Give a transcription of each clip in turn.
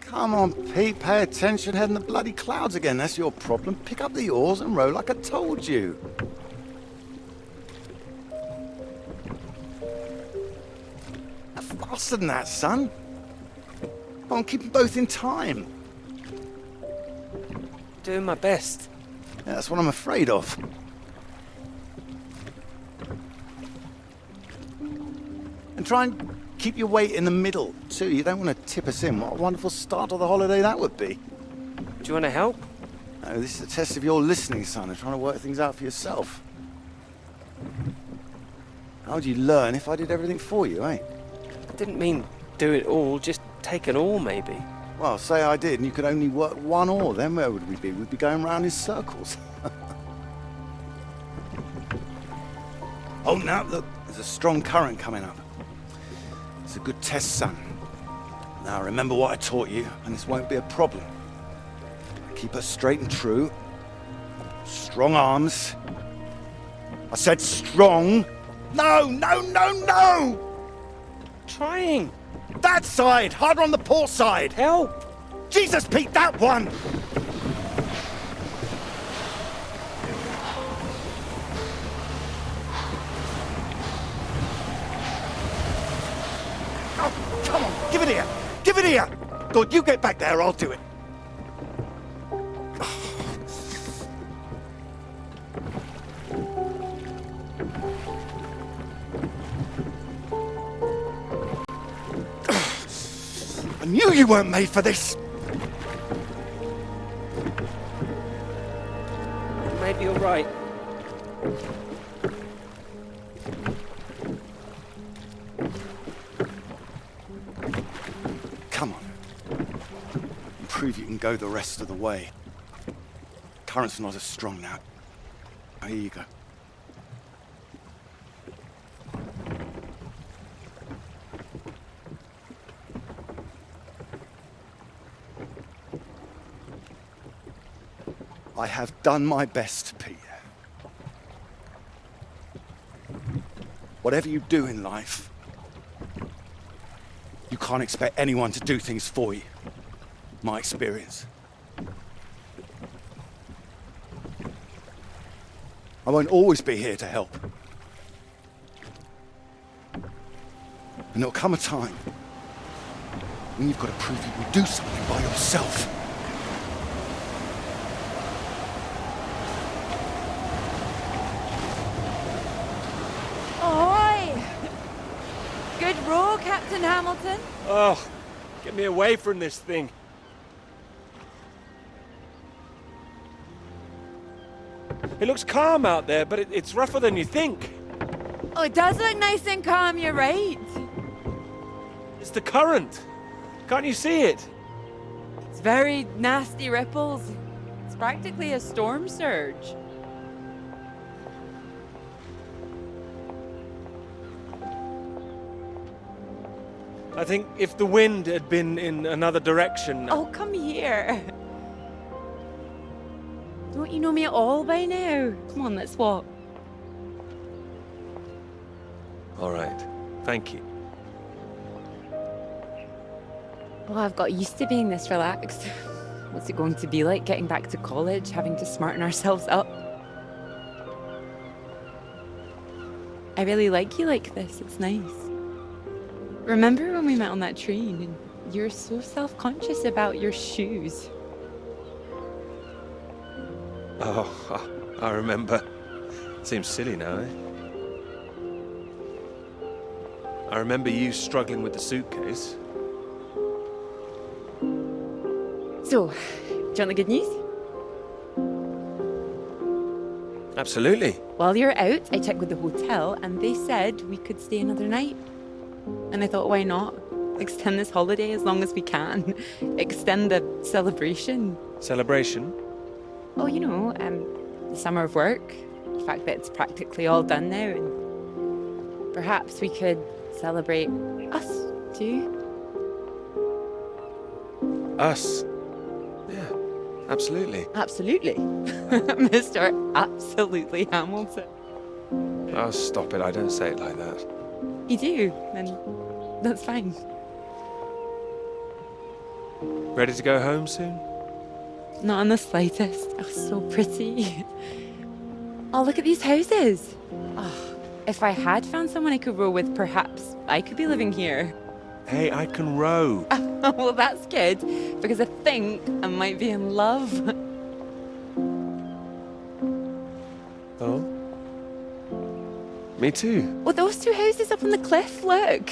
Come on, Pete, pay attention. Head in the bloody clouds again. That's your problem. Pick up the oars and row like I told you. Faster than that, son. Come on, keep them both in time. Doing my best. Yeah, that's what I'm afraid of. And try and keep your weight in the middle, too. You don't want to tip us in. What a wonderful start to the holiday that would be. Do you want to help? No, this is a test of your listening, son, and trying to work things out for yourself. How would you learn if I did everything for you, eh? I didn't mean do it all, just take an oar, maybe. Well, say I did, and you could only work one oar. Then where would we be? We'd be going round in circles. Oh, now, look, there's a strong current coming up. It's a good test, son. Now, remember what I taught you, and this won't be a problem. Keep her straight and true. Strong arms. I said strong. No, no, no, no! Trying. That side! Harder on the port side! Help! Jesus, Pete, that one! Oh, come on, give it here! Give it here! Good, you get back there, I'll do it. I knew you weren't made for this! Maybe you're right. Come on. Prove you can go the rest of the way. Current's not as strong now. Here you go. I have done my best, Peter. Whatever you do in life, you can't expect anyone to do things for you. My experience. I won't always be here to help. And there'll come a time when you've got to prove you can do something by yourself. Good row, Captain Hamilton. Oh, get me away from this thing. It looks calm out there, but it's rougher than you think. Oh, it does look nice and calm, you're right. It's the current. Can't you see it? It's very nasty ripples. It's practically a storm surge. I think if the wind had been in another direction... Oh, come here. Don't you know me at all by now? Come on, let's walk. All right. Thank you. Well, I've got used to being this relaxed. What's it going to be like getting back to college, having to smarten ourselves up? I really like you like this. It's nice. Remember when we met on that train and you were so self-conscious about your shoes? Oh, I remember. Seems silly now, eh? I remember you struggling with the suitcase. So, do you want the good news? Absolutely. While you're out, I checked with the hotel and they said we could stay another night. And I thought, why not? Extend this holiday as long as we can. Extend the celebration. Celebration? Oh, you know, the summer of work. The fact that it's practically all done now. And perhaps we could celebrate us, too. Us? Yeah, absolutely. Absolutely. Mr. Absolutely Hamilton. Oh, stop it. I don't say it like that. You do, and that's fine. Ready to go home soon? Not in the slightest. Oh, so pretty. Oh, look at these houses. Oh, if I had found someone I could row with, perhaps I could be living here. Hey, I can row. Well, that's good, because I think I might be in love. Oh? Me too. Oh, those two houses up on the cliff, look.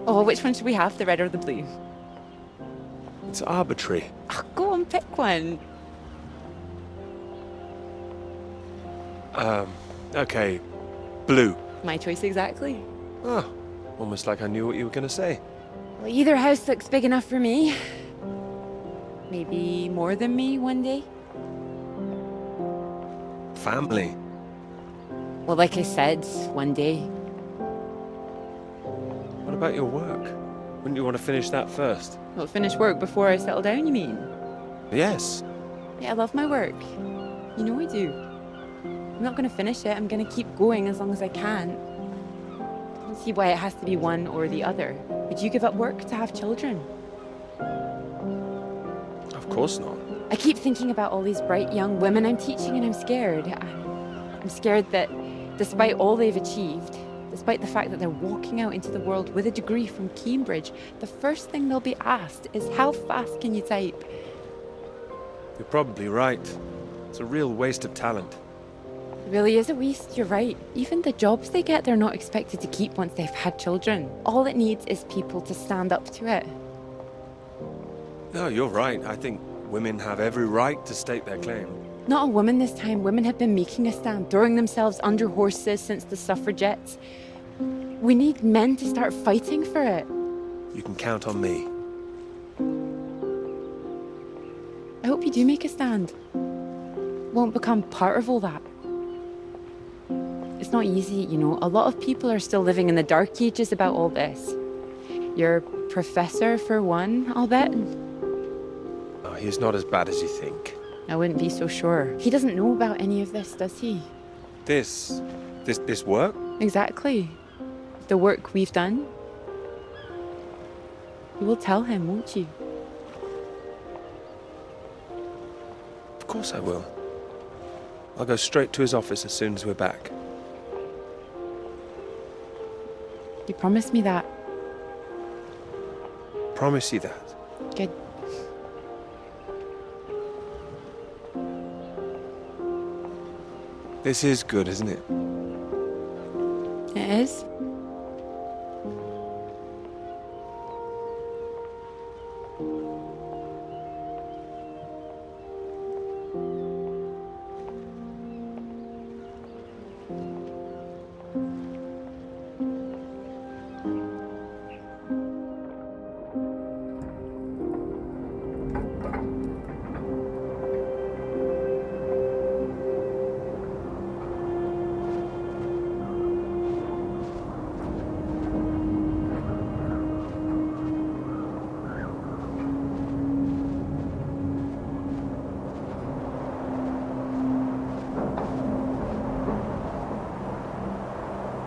Oh, which one should we have, the red or the blue? It's arbitrary. Oh, go on, pick one. Okay. Blue. My choice exactly. Oh, almost like I knew what you were going to say. Well, either house looks big enough for me. Maybe more than me one day. Family. Well, like I said, one day. What about your work? Wouldn't you want to finish that first? Well, finish work before I settle down, you mean? Yes. Yeah, I love my work. You know I do. I'm not going to finish it. I'm going to keep going as long as I can. I don't see why it has to be one or the other. Would you give up work to have children? Of course not. I keep thinking about all these bright young women I'm teaching, and I'm scared. I'm scared that despite all they've achieved, despite the fact that they're walking out into the world with a degree from Cambridge, the first thing they'll be asked is, how fast can you type? You're probably right. It's a real waste of talent. It really is a waste, you're right. Even the jobs they get, they're not expected to keep once they've had children. All it needs is people to stand up to it. No, you're right. I think women have every right to state their claim. Not a woman this time. Women have been making a stand, throwing themselves under horses since the suffragettes. We need men to start fighting for it. You can count on me. I hope you do make a stand. Won't become part of all that. It's not easy, you know. A lot of people are still living in the dark ages about all this. Your professor, for one, I'll bet. Oh, he's not as bad as you think. I wouldn't be so sure. He doesn't know about any of this, does he? This work? Exactly. The work we've done. You will tell him, won't you? Of course I will. I'll go straight to his office as soon as we're back. You promised me that. Promise you that. Good. This is good, isn't it? It is.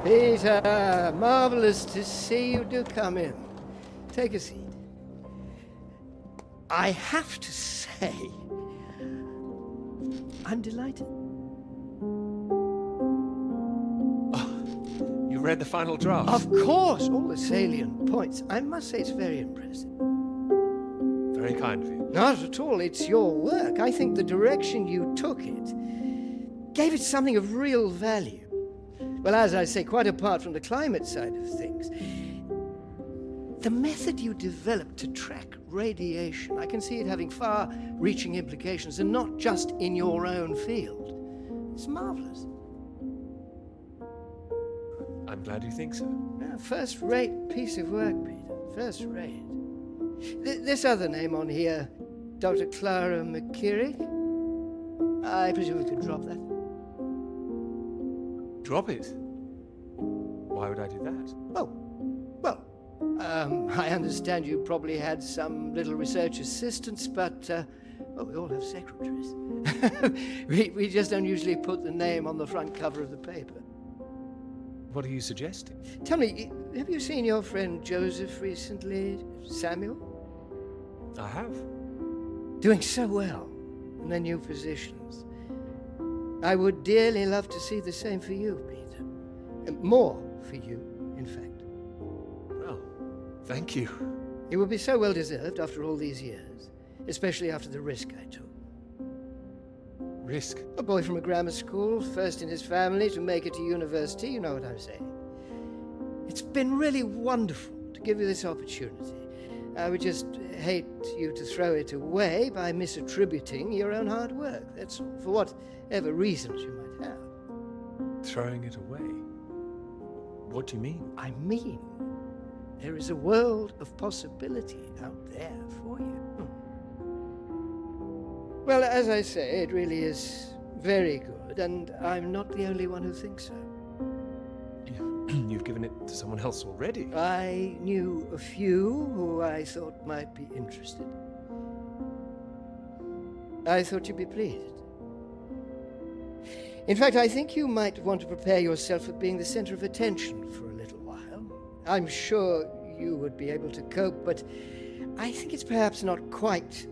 Peter, marvellous to see you. Do come in. Take a seat. I have to say, I'm delighted. You read the final draft? Of course, all the salient points. I must say it's very impressive. Very kind of you. Not at all. It's your work. I think the direction you took it gave it something of real value. Well, as I say, quite apart from the climate side of things, the method you developed to track radiation, I can see it having far-reaching implications, and not just in your own field. It's marvelous. I'm glad you think so. Yeah, first-rate piece of work, Peter. First-rate. This other name on here, Dr. Clara McKirrick, I presume we could drop that. Drop it. Why would I do that? I understand you probably had some little research assistants, but we all have secretaries. we just don't usually put the name on the front cover of the paper. What are you suggesting? Tell me, have you seen your friend Joseph recently, Samuel? I have. Doing so well in their new positions. I would dearly love to see the same for you, Peter. And more for you, in fact. Well, thank you. It would be so well deserved after all these years, especially after the risk I took. Risk? A boy from a grammar school, first in his family to make it to university, you know what I'm saying. It's been really wonderful to give you this opportunity. I would just hate you to throw it away by misattributing your own hard work, that's all, for whatever reasons you might have. Throwing it away? What do you mean? I mean, there is a world of possibility out there for you. Well, as I say, it really is very good, and I'm not the only one who thinks so. You've given it to someone else already. I knew a few who I thought might be interested. I thought you'd be pleased. In fact, I think you might want to prepare yourself for being the center of attention for a little while. I'm sure you would be able to cope, but I think it's perhaps not quite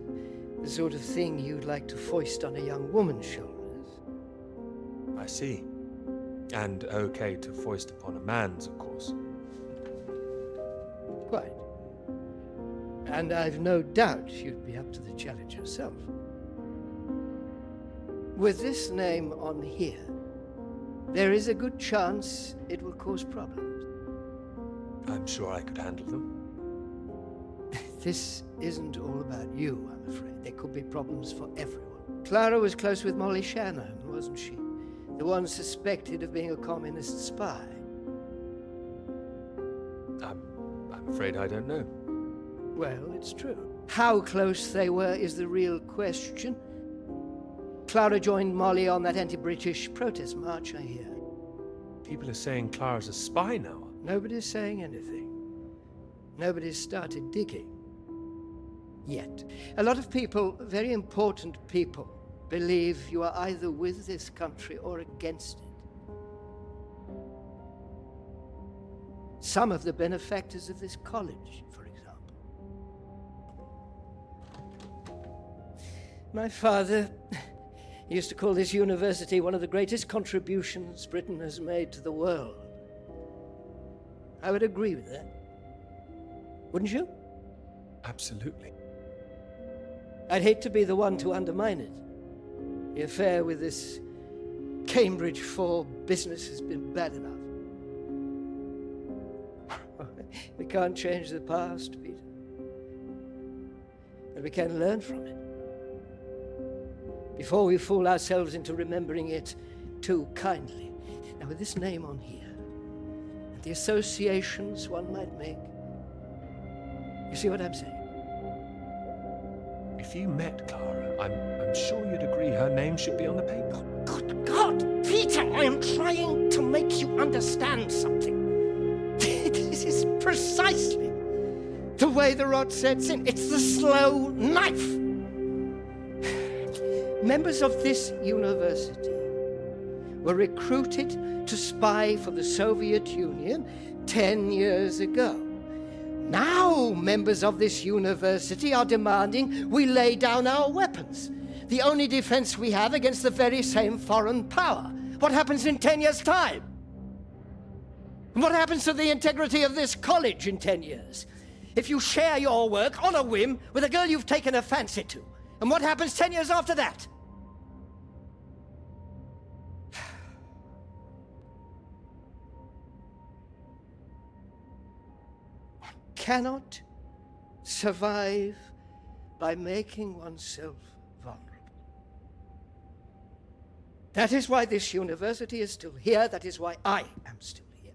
the sort of thing you'd like to foist on a young woman's shoulders. I see. And okay to foist upon a man's, of course. Quite. And I've no doubt you'd be up to the challenge yourself. With this name on here, there is a good chance it will cause problems. I'm sure I could handle them. This isn't all about you, I'm afraid. There could be problems for everyone. Clara was close with Molly Shannon, wasn't she? The one suspected of being a communist spy. I'm afraid I don't know. Well, it's true. How close they were is the real question. Clara joined Molly on that anti-British protest march, I hear. People are saying Clara's a spy now. Nobody's saying anything. Nobody's started digging. Yet. A lot of people, very important people, believe you are either with this country or against it. Some of the benefactors of this college, for example. My father used to call this university one of the greatest contributions Britain has made to the world. I would agree with that. Wouldn't you? Absolutely. I'd hate to be the one to undermine it. The affair with this Cambridge 4 business has been bad enough. We can't change the past, Peter. But we can learn from it. Before we fool ourselves into remembering it too kindly. Now, with this name on here, and the associations one might make, you see what I'm saying? If you met Clara, I'm sure you'd agree her name should be on the paper. Good God, Peter, I am trying to make you understand something. This is precisely the way the rot sets in. It's the slow knife. Members of this university were recruited to spy for the Soviet Union 10 years ago. Now members of this university are demanding we lay down our weapons. The only defense we have against the very same foreign power. What happens in 10 years' time? And what happens to the integrity of this college in 10 years? If you share your work on a whim with a girl you've taken a fancy to. And what happens 10 years after that? Cannot survive by making oneself vulnerable. That is why this university is still here. That is why I am still here.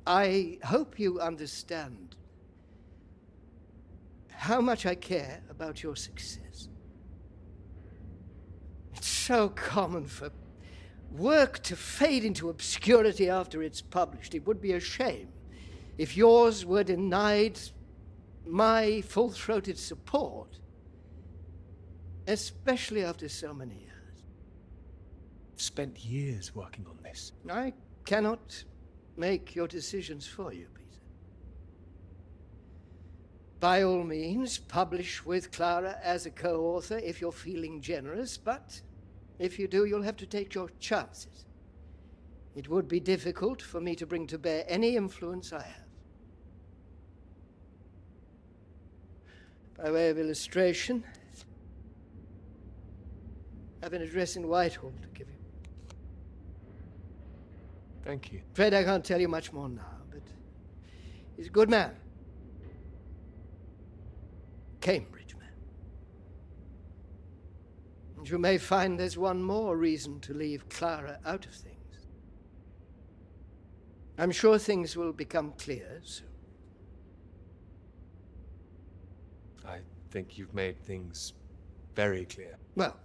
I hope you understand how much I care about your success. It's so common for work to fade into obscurity after it's published. It would be a shame if yours were denied my full-throated support, especially after so many years. I've spent years working on this. I cannot make your decisions for you, Peter. By all means, publish with Clara as a co-author if you're feeling generous, but if you do, you'll have to take your chances. It would be difficult for me to bring to bear any influence I have. By way of illustration, I have an address in Whitehall to give you. Thank you. Afraid I can't tell you much more now, but he's a good man. Cambridge man. And you may find there's one more reason to leave Clara out of things. I'm sure things will become clear soon. I think you've made things very clear. Well,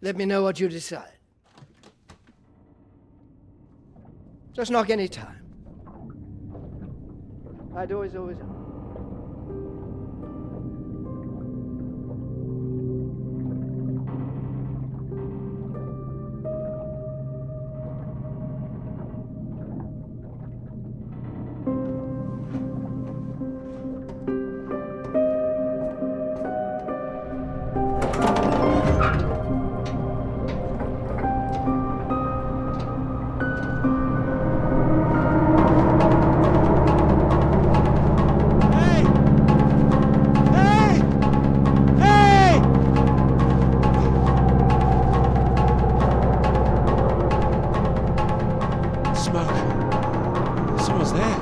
let me know what you decide. Just knock any time. My door is always open. Someone's there.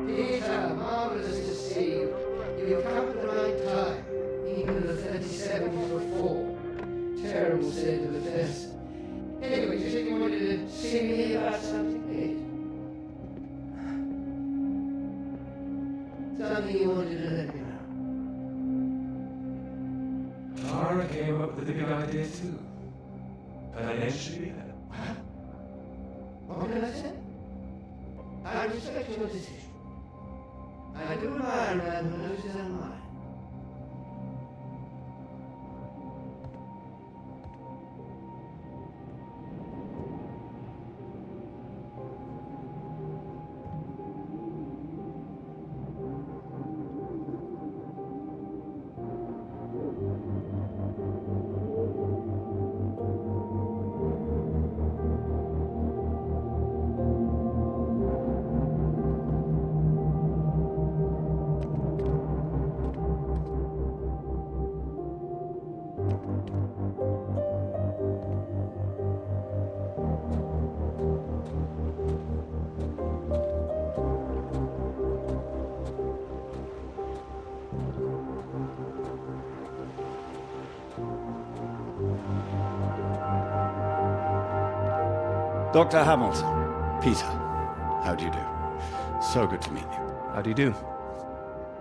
Peter, marvelous to see you. You've come at the right time. Even the 37 before. Terrible state of affairs. Anyway, you said you wanted to see me about something, please? Something you wanted to let me know. Clara came up with the big idea too. Financially. What can I say? I respect your decision. I do admire a man who knows his own mind. Dr. Hamilton. Peter. How do you do? So good to meet you. How do you do?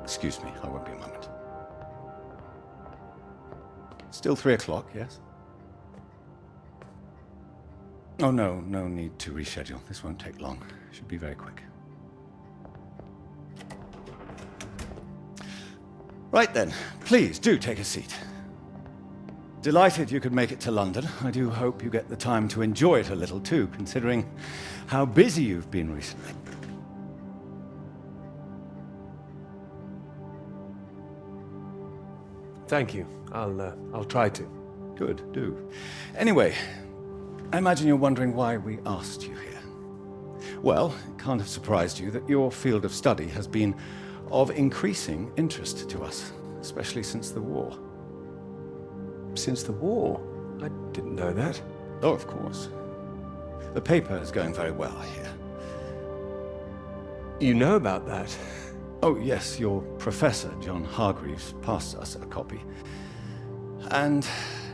Excuse me, I won't be a moment. Still 3 o'clock, yes? Oh, no need to reschedule. This won't take long. Should be very quick. Right then, please do take a seat. Delighted you could make it to London. I do hope you get the time to enjoy it a little too, considering how busy you've been recently. Thank you. I'll try to. Good, do. Anyway, I imagine you're wondering why we asked you here. Well, it can't have surprised you that your field of study has been of increasing interest to us, especially since the war. Since the war? I didn't know that. Oh, of course. The paper is going very well, I hear. You know about that? Oh, yes, your professor, John Hargreaves, passed us a copy. And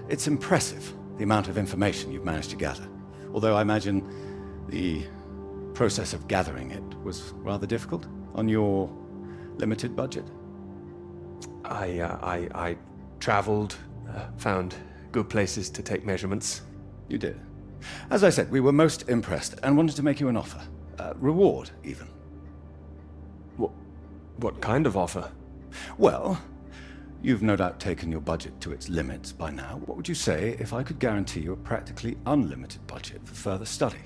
it's impressive, the amount of information you've managed to gather. Although I imagine the process of gathering it was rather difficult on your limited budget. I traveled, found good places to take measurements. You did. As I said, we were most impressed and wanted to make you an offer. Reward, even. What kind of offer? Well, you've no doubt taken your budget to its limits by now. What would you say if I could guarantee you a practically unlimited budget for further study?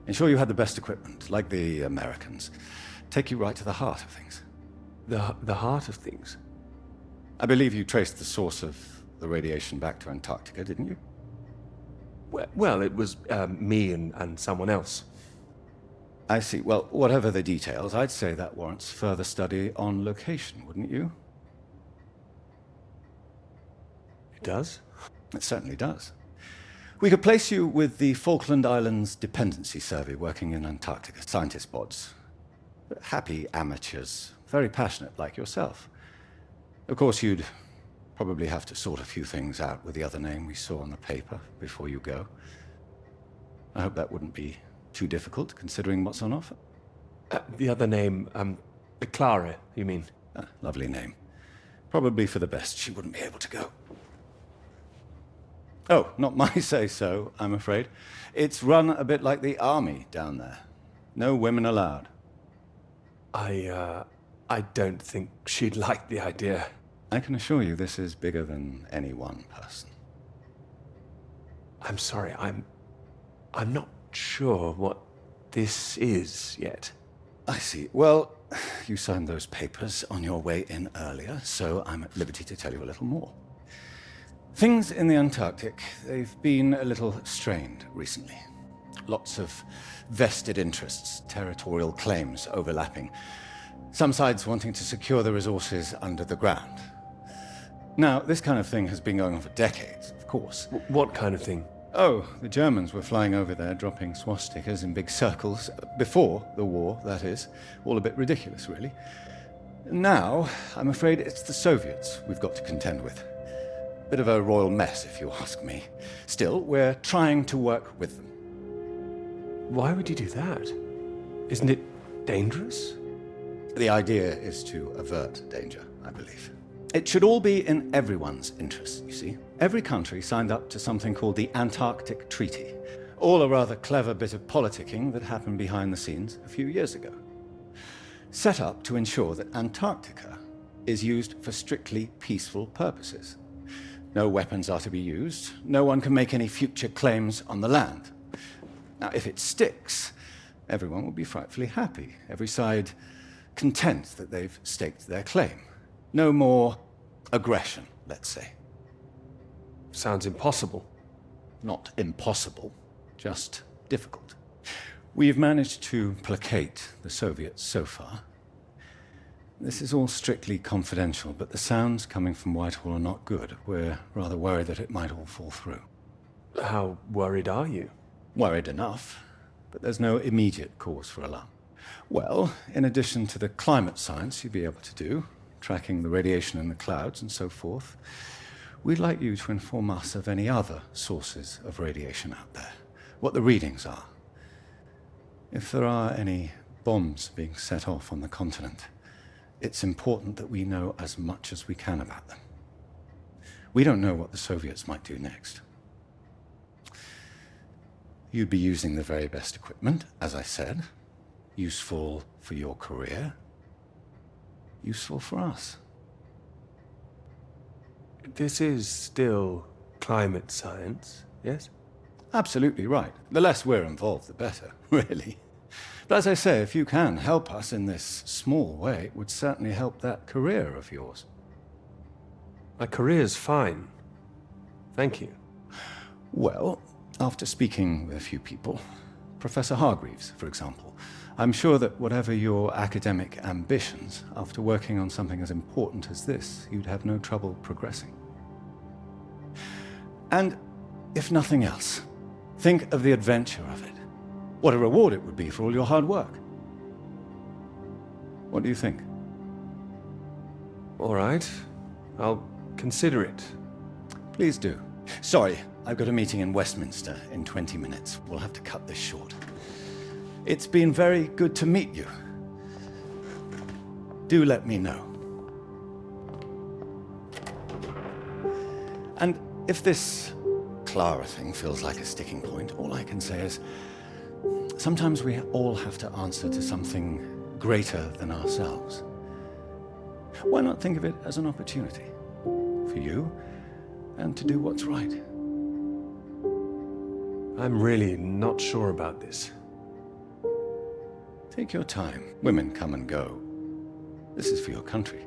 Ensure you had the best equipment, like the Americans. Take you right to the heart of things. The heart of things? I believe you traced the source of the radiation back to Antarctica, didn't you? Well, it was me and someone else. I see. Well, whatever the details, I'd say that warrants further study on location, wouldn't you? It does? It certainly does. We could place you with the Falkland Islands Dependency Survey working in Antarctica, scientist bods. Happy amateurs, very passionate like yourself. Of course, you'd probably have to sort a few things out with the other name we saw on the paper before you go. I hope that wouldn't be too difficult, considering what's on offer. The other name, Clara, you mean? Lovely name. Probably for the best she wouldn't be able to go. Oh, not my say-so, I'm afraid. It's run a bit like the army down there. No women allowed. I don't think she'd like the idea. I can assure you this is bigger than any one person. I'm sorry, I'm not sure what this is yet. I see. Well, you signed those papers on your way in earlier, so I'm at liberty to tell you a little more. Things in the Antarctic, they've been a little strained recently. Lots of vested interests, territorial claims overlapping. Some sides wanting to secure the resources under the ground. Now, this kind of thing has been going on for decades, of course. What kind of thing? Oh, the Germans were flying over there, dropping swastikas in big circles. Before the war, that is. All a bit ridiculous, really. Now, I'm afraid it's the Soviets we've got to contend with. Bit of a royal mess, if you ask me. Still, we're trying to work with them. Why would you do that? Isn't it dangerous? The idea is to avert danger, I believe. It should all be in everyone's interest, you see. Every country signed up to something called the Antarctic Treaty. All a rather clever bit of politicking that happened behind the scenes a few years ago. Set up to ensure that Antarctica is used for strictly peaceful purposes. No weapons are to be used. No one can make any future claims on the land. Now, if it sticks, everyone will be frightfully happy. Every side content that they've staked their claim. No more aggression, let's say. Sounds impossible. Not impossible, just difficult. We've managed to placate the Soviets so far. This is all strictly confidential, but the sounds coming from Whitehall are not good. We're rather worried that it might all fall through. How worried are you? Worried enough, but there's no immediate cause for alarm. Well, in addition to the climate science you'd be able to do, tracking the radiation in the clouds and so forth, we'd like you to inform us of any other sources of radiation out there. what the readings are. If there are any bombs being set off on the continent, it's important that we know as much as we can about them. We don't know what the Soviets might do next. You'd be using the very best equipment, as I said. Useful for your career. Useful for us. This is still climate science, yes? Absolutely right. The less we're involved, the better, really. But as I say, if you can help us in this small way, it would certainly help that career of yours. My career's fine. Thank you. Well, after speaking with a few people, Professor Hargreaves, for example, I'm sure that whatever your academic ambitions, after working on something as important as this, you'd have no trouble progressing. And if nothing else, think of the adventure of it. What a reward it would be for all your hard work. What do you think? All right. I'll consider it. Please do. Sorry, I've got a meeting in Westminster in 20 minutes. We'll have to cut this short. It's been very good to meet you. Do let me know. And if this Clara thing feels like a sticking point, all I can say is sometimes we all have to answer to something greater than ourselves. Why not think of it as an opportunity for you and to do what's right? I'm really not sure about this. Take your time. Women come and go. This is for your country.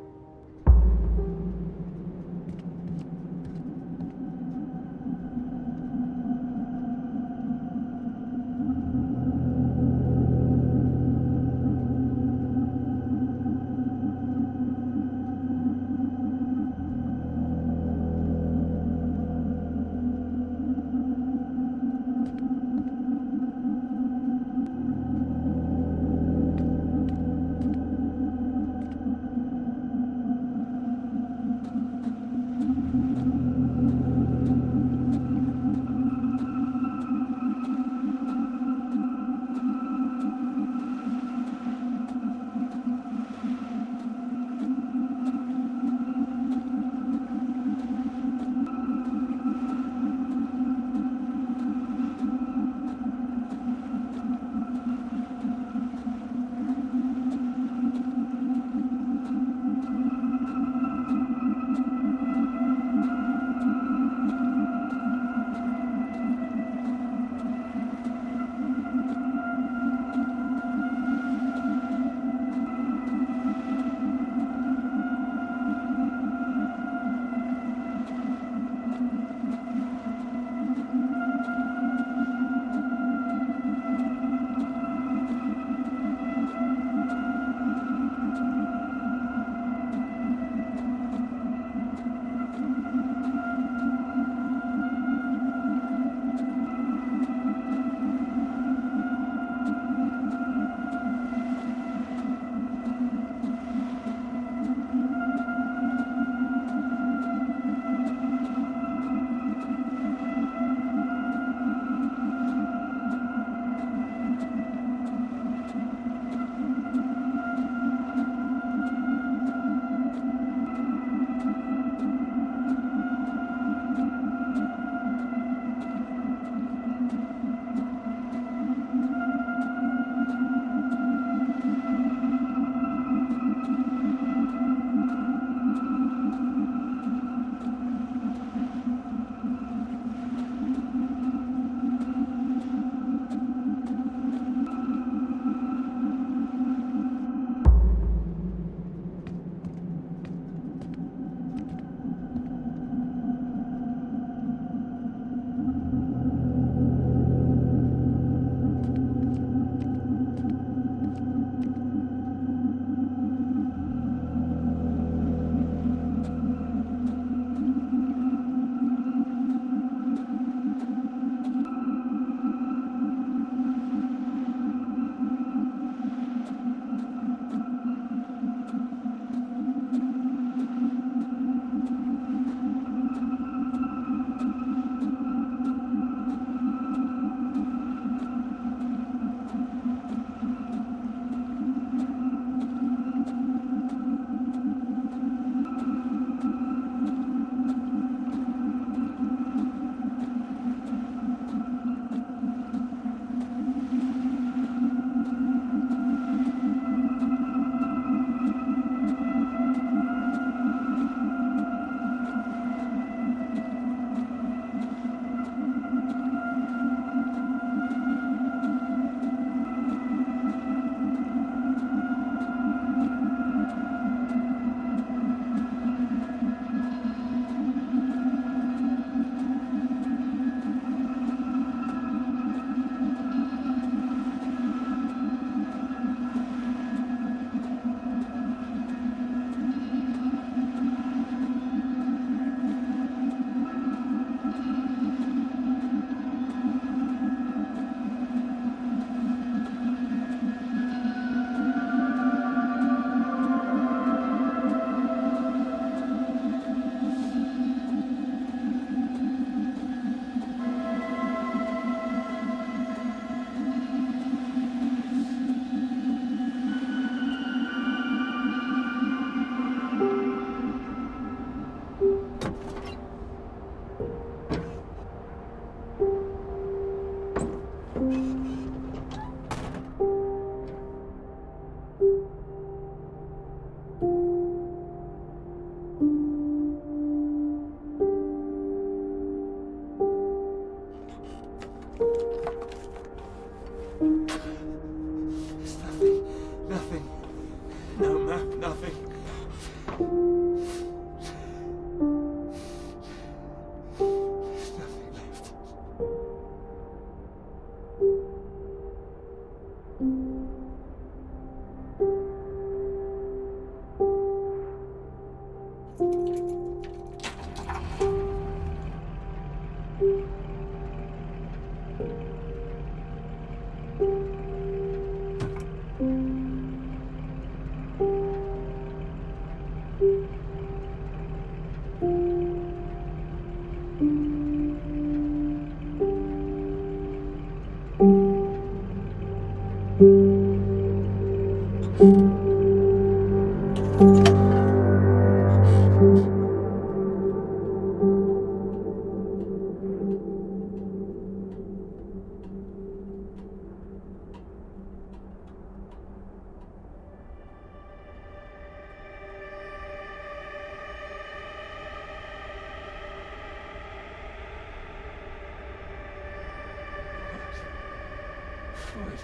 Freud.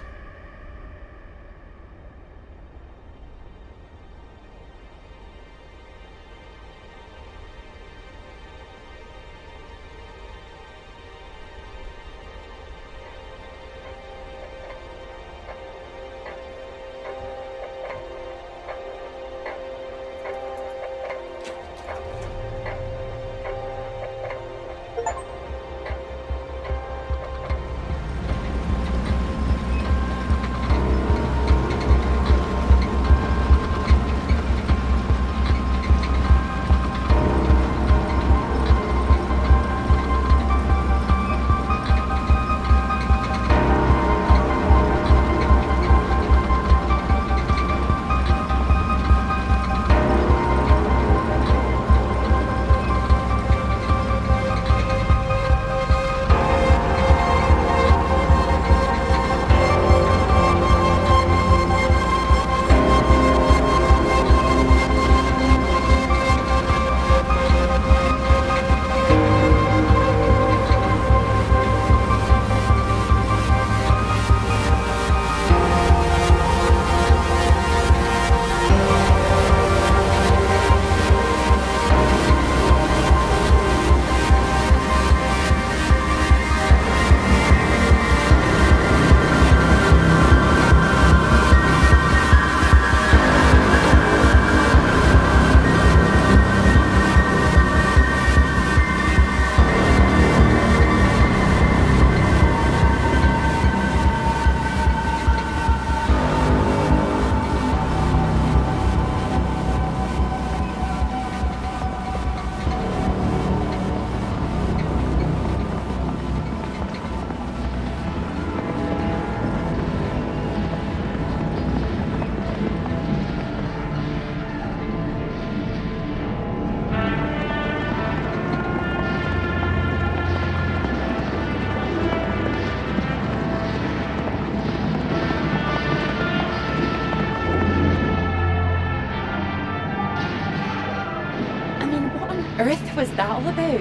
Earth was that all about?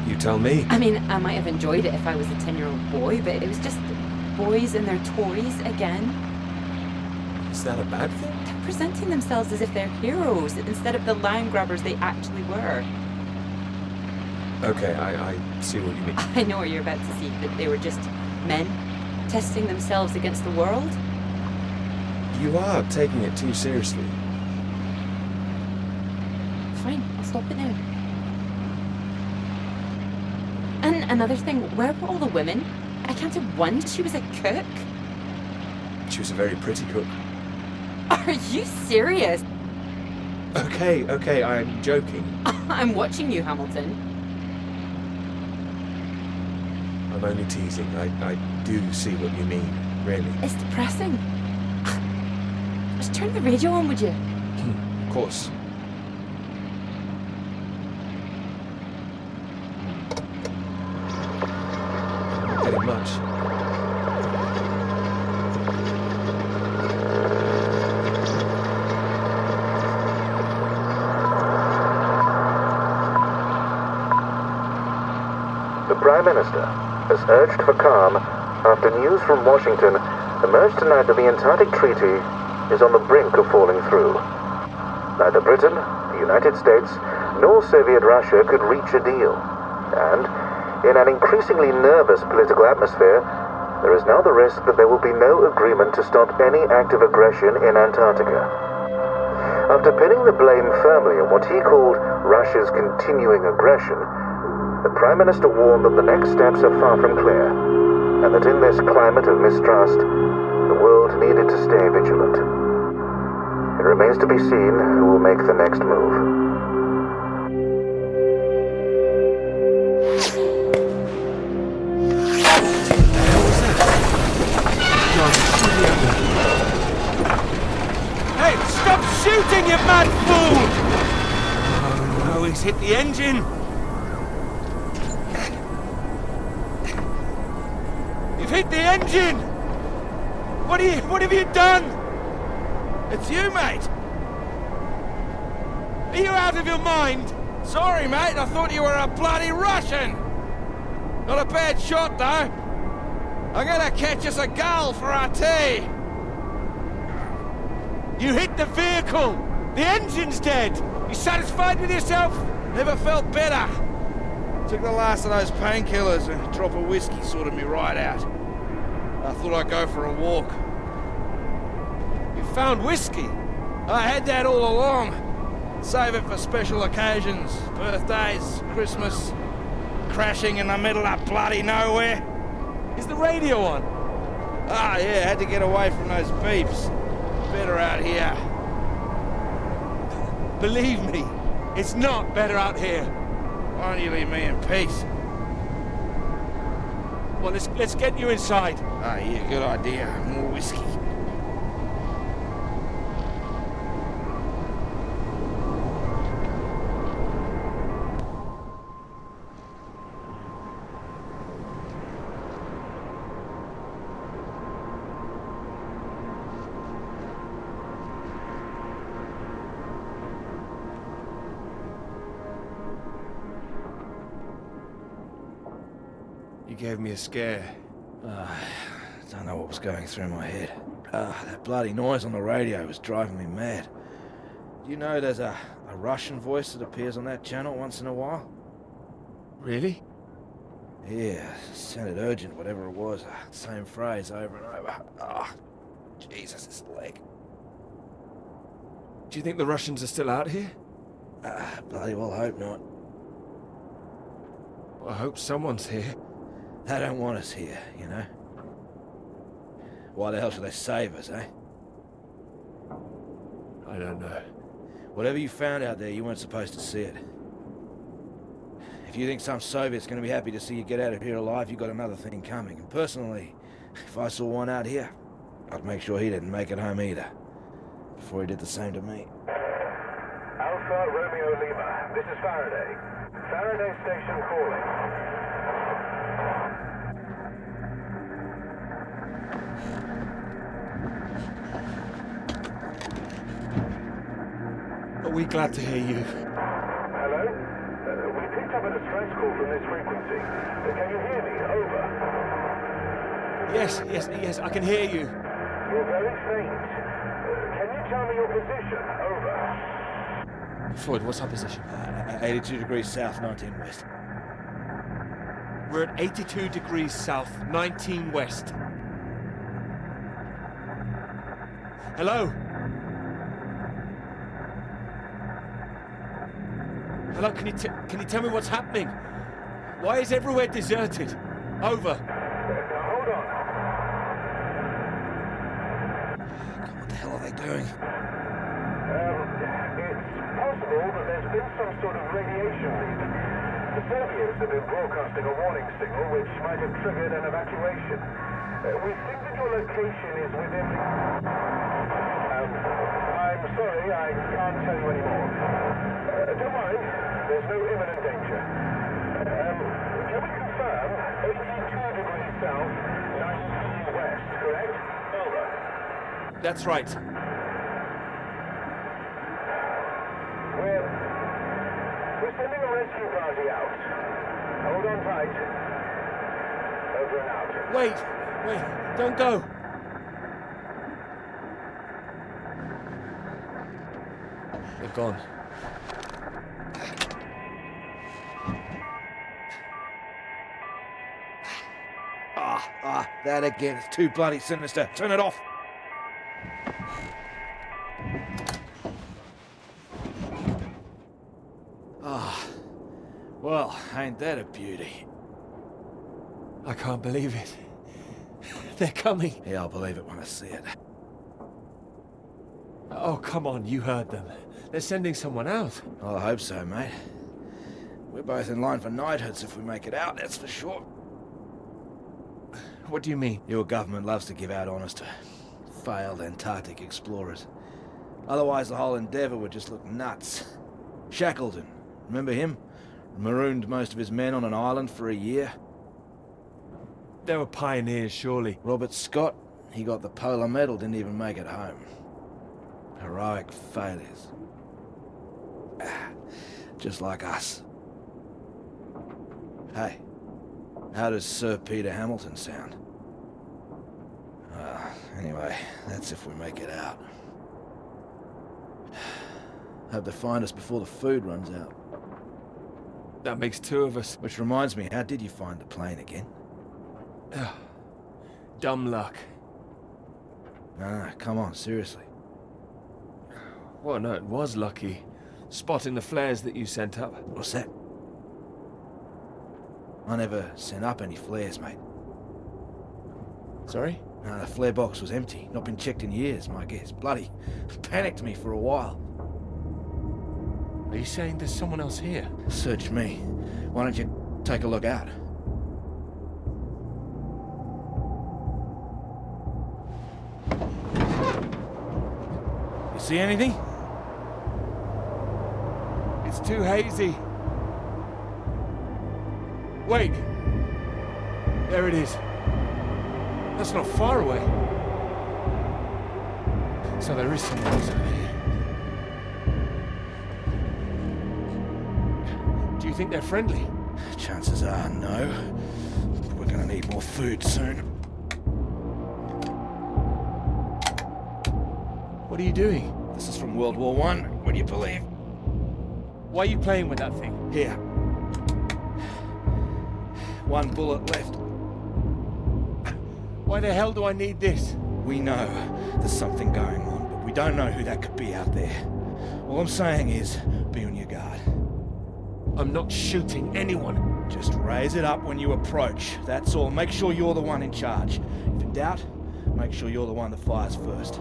You tell me. I mean, I might have enjoyed it if I was a 10-year-old boy, but it was just boys and their toys again. Is that a bad thing? They're presenting themselves as if they're heroes instead of the land grabbers they actually were. Okay, I see what you mean. I know what you're about to see, that they were just men testing themselves against the world. You are taking it too seriously. Fine, I'll stop it now. And another thing, where were all the women? I counted one. She was a cook. She was a very pretty cook. Are you serious? Okay, I'm joking. I'm watching you, Hamilton. I'm only teasing. I do see what you mean, really. It's depressing. Just turn the radio on, would you? Of course. Not getting much. The Prime Minister has urged for calm after news from Washington emerged tonight that the Antarctic Treaty is on the brink of falling through. Neither Britain, the United States, nor Soviet Russia could reach a deal. And, in an increasingly nervous political atmosphere, there is now the risk that there will be no agreement to stop any active aggression in Antarctica. After pinning the blame firmly on what he called Russia's continuing aggression, the Prime Minister warned that the next steps are far from clear, and that in this climate of mistrust, the world needed to stay vigilant. It remains to be seen who will make the next move. shooting, you mad fool! Oh no, he's hit the engine! You've hit the engine! What have you done? It's you, mate! Are you out of your mind? Sorry, mate, I thought you were a bloody Russian! Not a bad shot, though. I'm gonna catch us a gull for our tea! You hit the vehicle! The engine's dead! You satisfied with yourself? Never felt better. Took the last of those painkillers and a drop of whiskey sorted me right out. I thought I'd go for a walk. You found whiskey? I had that all along. Save it for special occasions, birthdays, Christmas, crashing in the middle of bloody nowhere. Is the radio on? Ah, yeah, had to get away from those beeps. Better out here. Believe me, it's not better out here. Why don't you leave me in peace? Well, let's get you inside. Ah, yeah, good idea. More whiskey. You gave me a scare. Don't know what was going through my head. That bloody noise on the radio was driving me mad. Do you know there's a Russian voice that appears on that channel once in a while? Really? Yeah, sounded urgent, whatever it was. Same phrase over and over. Jesus, this leg. Do you think the Russians are still out here? Bloody well hope not. Well, I hope someone's here. They don't want us here, you know? Why the hell should they save us, eh? I don't know. Whatever you found out there, you weren't supposed to see it. If you think some Soviet's gonna be happy to see you get out of here alive, you got another thing coming. And personally, if I saw one out here, I'd make sure he didn't make it home either. Before he did the same to me. Alpha Romeo Lima, this is Faraday. Faraday Station calling. Are we glad to hear you? Hello? We picked up a distress call from this frequency. Can you hear me? Over. Yes, I can hear you. You're very faint. Can you tell me your position? Over. Floyd, what's our position? 82 degrees south, 19 west. We're at 82 degrees south, 19 west. Hello? Hello, can you tell me what's happening? Why is everywhere deserted? Over. Hold on. God, what the hell are they doing? It's possible that there's been some sort of radiation leak. The Soviets have been broadcasting a warning signal which might have triggered an evacuation. We think that your location is within... I'm sorry, I can't tell you anymore. Don't worry, there's no imminent danger. Can we confirm 82 degrees south, 19 west, correct? Over. That's right. We're sending a rescue party out. Hold on tight. Over and out. Wait, don't go. They're gone. That again. It's too bloody sinister. Turn it off. Well, ain't that a beauty? I can't believe it. They're coming. Yeah, I'll believe it when I see it. Oh, come on, you heard them. They're sending someone out. Well, I hope so, mate. We're both in line for knighthoods if we make it out, that's for sure. What do you mean? Your government loves to give out honours to failed Antarctic explorers. Otherwise, the whole endeavour would just look nuts. Shackleton, remember him? Marooned most of his men on an island for a year. They were pioneers, surely. Robert Scott, he got the Polar Medal, didn't even make it home. Heroic failures. Just like us. Hey, how does Sir Peter Hamilton sound? Anyway, that's if we make it out. Hope they find us before the food runs out. That makes two of us. Which reminds me, how did you find the plane again? Dumb luck. No, come on, seriously. Well, no, it was lucky. Spotting the flares that you sent up. What's that? I never sent up any flares, mate. Sorry? No, the flare box was empty. Not been checked in years, my guess. Bloody panicked me for a while. Are you saying there's someone else here? Search me. Why don't you take a look out? You see anything? It's too hazy. Wait. There it is. That's not far away. So there is someone else over here. Do you think they're friendly? Chances are no. We're gonna need more food soon. What are you doing? This is from World War I. Would you believe? Why are you playing with that thing? Here. One bullet left. Why the hell do I need this? We know there's something going on, but we don't know who that could be out there. All I'm saying is, be on your guard. I'm not shooting anyone. Just raise it up when you approach. That's all. Make sure you're the one in charge. If in doubt, make sure you're the one that fires first.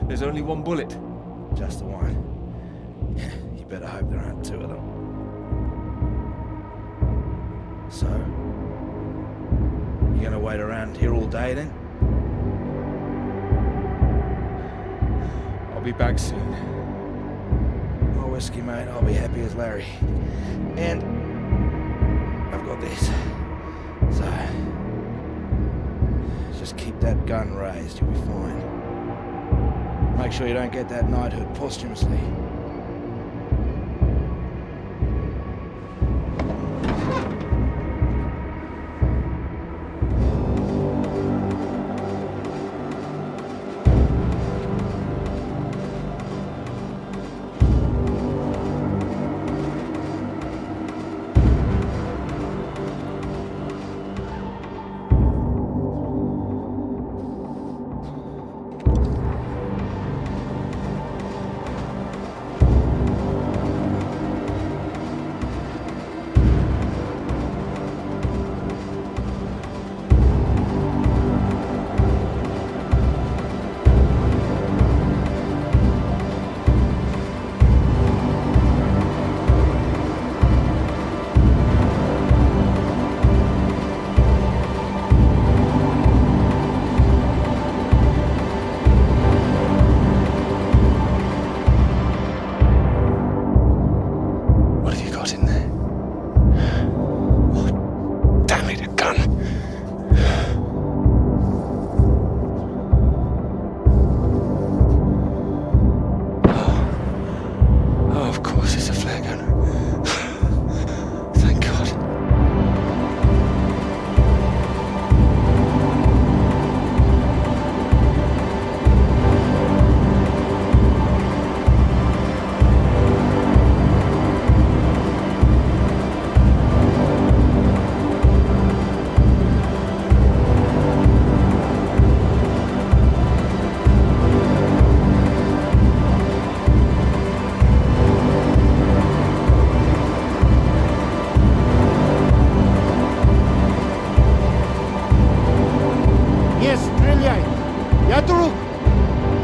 There's only one bullet. Just the one. You better hope there aren't two of them. So, you gonna wait around here all day then? I'll be back soon. More whiskey, mate. I'll be happy as Larry. And I've got this. So, just keep that gun raised. You'll be fine. Make sure you don't get that knighthood posthumously.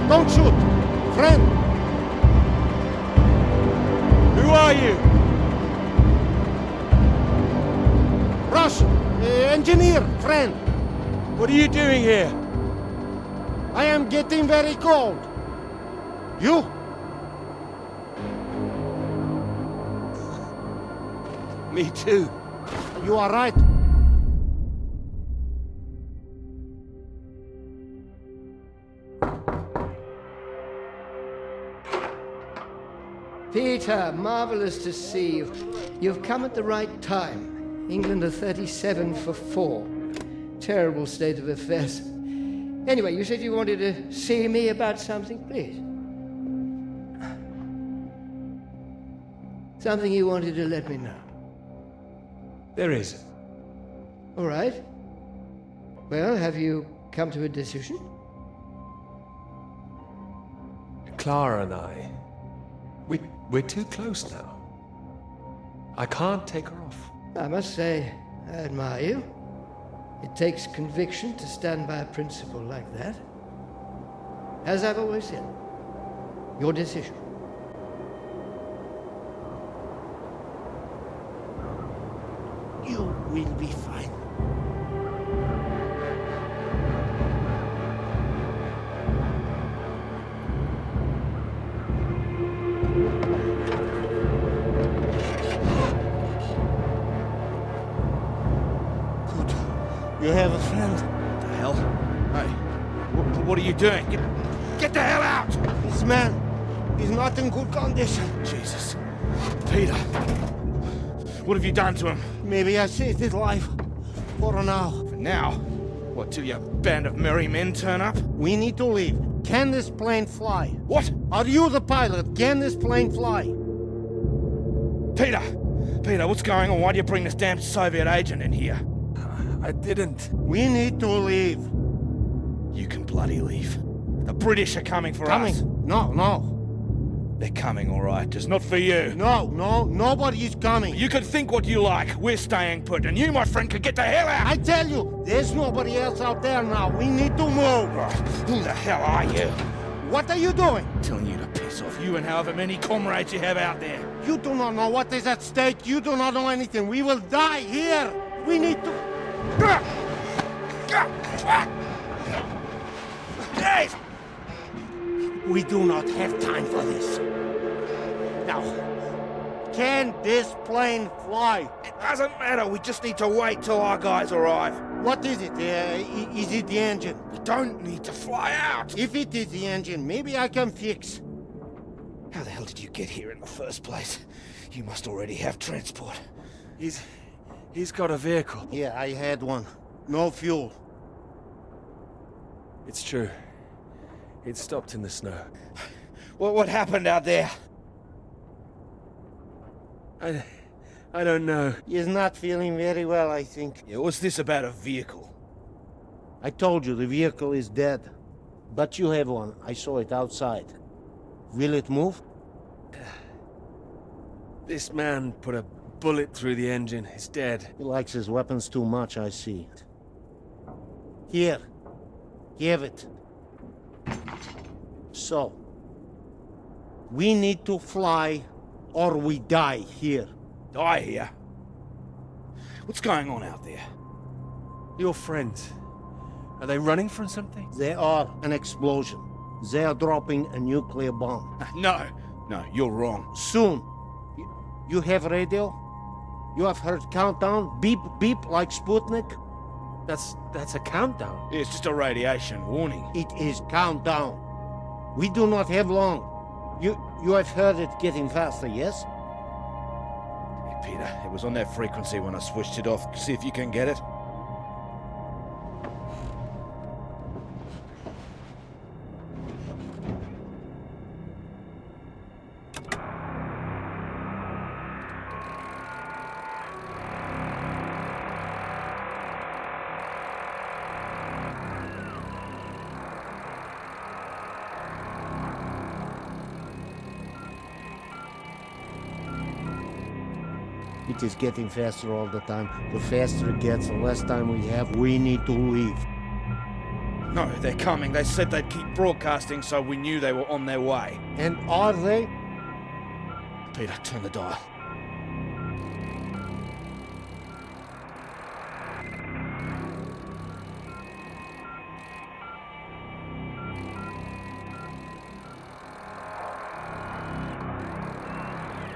Don't shoot! Friend! Who are you? Russian! Engineer! Friend! What are you doing here? I am getting very cold. You? Me too. You are right. Peter, marvelous to see you. You've come at the right time. England are 37 for 4. Terrible state of affairs. Anyway, you said you wanted to see me about something, please. Something you wanted to let me know. There is. All right. Well, have you come to a decision? Clara and I, we're too close now. I can't take her off. I must say, I admire you. It takes conviction to stand by a principle like that. As I've always said, your decision. You will be fine. Good. You have a friend. The hell? Hey, what are you doing? Get the hell out! This man is not in good condition. Jesus. Peter. What have you done to him? Maybe I saved his life. For now. For now? What, till your band of merry men turn up? We need to leave. Can this plane fly? What? Are you the pilot? Can this plane fly? Peter! Peter, what's going on? Why do you bring this damn Soviet agent in here? I didn't. We need to leave. You can bloody leave. The British are coming for us. No. They're coming, all right, just not for you. No, nobody is coming. You can think what you like. We're staying put, and you, my friend, can get the hell out. I tell you, there's nobody else out there now. We need to move. Who the hell are you? What are you doing? Telling you to piss off, you and however many comrades you have out there. You do not know what is at stake. You do not know anything. We will die here. We need to... Yes! We do not have time for this. Now, can this plane fly? It doesn't matter. We just need to wait till our guys arrive. What is it? Is it the engine? We don't need to fly out. If it is the engine, maybe I can fix. How the hell did you get here in the first place? You must already have transport. He's got a vehicle. Yeah, I had one. No fuel. It's true. It stopped in the snow. What happened out there? I don't know. He is not feeling very well, I think. Yeah, what's this about a vehicle? I told you the vehicle is dead. But you have one. I saw it outside. Will it move? This man put a bullet through the engine. It's dead. He likes his weapons too much, I see. Here. Have it. So, we need to fly or we die here. Die here? What's going on out there? Your friends. Are they running from something? They are an explosion. They are dropping a nuclear bomb. No, you're wrong. Soon. You have radio? You have heard countdown? Beep, beep, like Sputnik? That's a countdown. It's just a radiation warning. It is countdown. We do not have long. You have heard it getting faster, yes? Hey, Peter, it was on that frequency when I switched it off. See if you can get it. It is getting faster all the time. The faster it gets, the less time we have. We need to leave. No, they're coming. They said they'd keep broadcasting, so we knew they were on their way. And are they? Peter, turn the dial.